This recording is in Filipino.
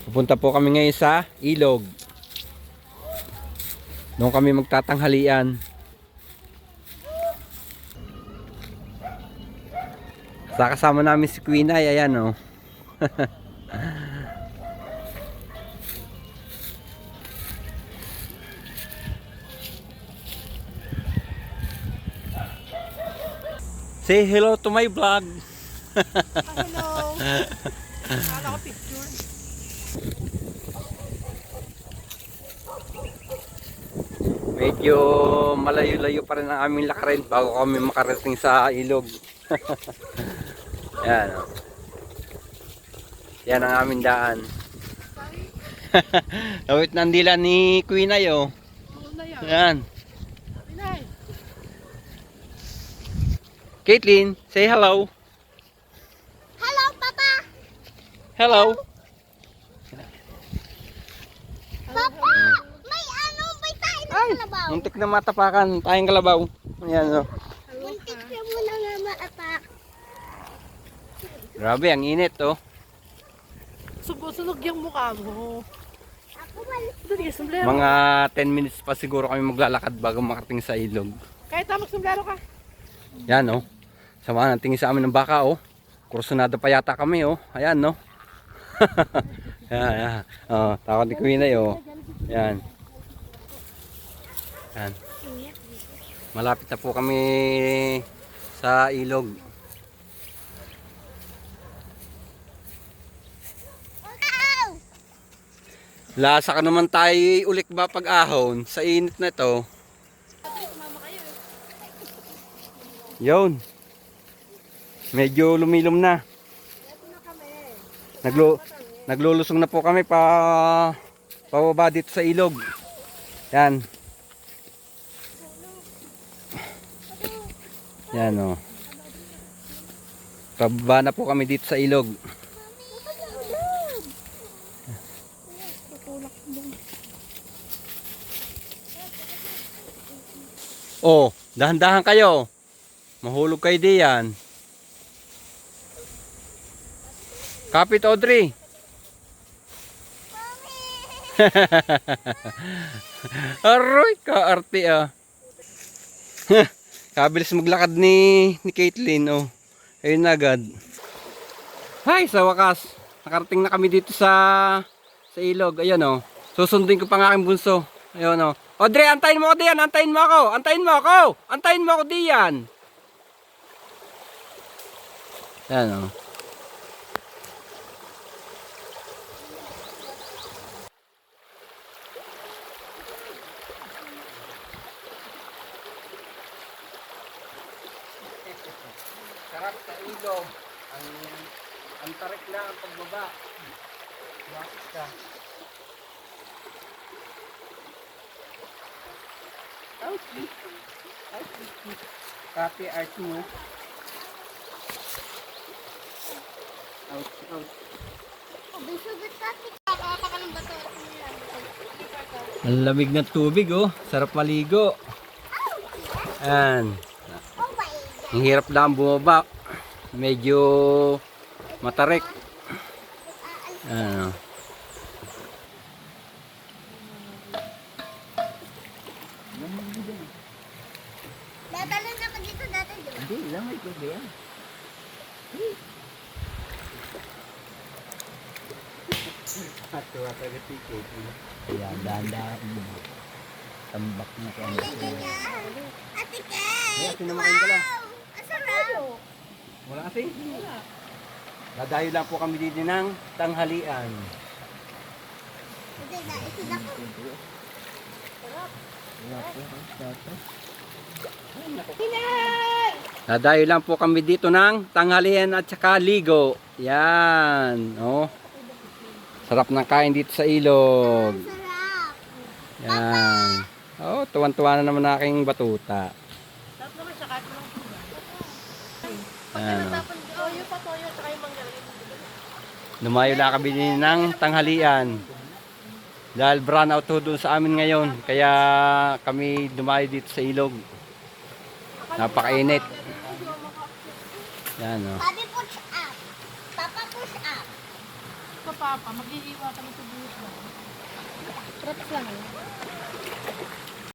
Pupunta po kami ngayon sa ilog. Doon kami magtatanghalian. Sa kasama namin si Queen ay ayan oh. Say hello to my vlog. Hello. Akala ko picture. Medyo malayo-layo pa rin ang aming lakarin bago kami makarating sa ilog. Yan oh. Yan ang aming daan. Lawit ng dila ni Queen ay oh. Oo na yan. Yan. Pinay. Caitlin, say hello. Hello, Papa. Hello. Papa, may ano, may tayo ng kalabaw. Muntik na matapakan tayong kalabaw. Ayan oh. Muntik na muna nga maatak. Grabe, ang init oh. Sunog yung mukha mo. Ako dali, sombrero. Mga 10 minutes pa siguro kami maglalakad bago makarating sa ilog. Kahit mag-sombrero ka. Yan oh. Samahan ang tingin sa amin ng baka oh. Kursunada pa yata kami oh. Ayan no. Yan. Oh, takot ni Queen ay oh. Yan. Yan. Malapit na po kami sa ilog. Lasa ka naman tayo ulik ba pag-ahon sa init na ito. Yun. Medyo lumilom na. Naglulusong na po kami pababa dito sa ilog. Yan. Yan o. Pababa na po kami dito sa ilog. Oh, dahan-dahan kayo. Mahulog kayo diyan. Kapit Audrey. Aroy, kaarte ah. Kabilis maglakad ni Caitlin oh. Ayun na agad. Hay, sa wakas. Nakarating na kami dito sa ilog. Ayan oh. Susundin ko pa ng aking bunso. Ayun oh. Audrey, antayin mo ako diyan. Antayin mo ako. Antayin mo ako. Antayin mo ako diyan. Ayan oh. Sarap sa ilog. Ang tarik na ang pagbaba. Bakit ka? Ouch! Ouch! Kape art mo. Ouch! Ouch! Ang lamig ng tubig oh. Sarap maligo. Ayan. Ang hirap lang bumaba. Medyo matarik. Ano. Dadalo na ako dito dati, di ba? Hindi, lang may tubig yan. Tuwa talaga si Katie. Kaya dahan-dahan mo. Tambak na ko ang Ate Kay! sinamakin ka lang. Ang sarap! Wala kasi? Wala. Dadayo lang po kami dito ng tanghalian. Hindi na, isin ako. Dadayo lang po kami dito ng tanghalian at saka ligo. Yan. Oh. Sarap ng kain dito sa ilog. Sarap! Yan. Oh, tuwan-tuwa na naman aking batuta. Sarap naman siya, kahit walang tuna. Yan. Toyo pa, toyo, saka yung manggaling. Lumayo lang kami din ng tanghalian. Dahil brownout ho doon sa amin ngayon. Kaya kami dumayo dito sa ilog. Napakainit. Yan o. Sabi push up. Papa push up. ka, Papa. Maghihiwa kami sa buhok mo. Props lang.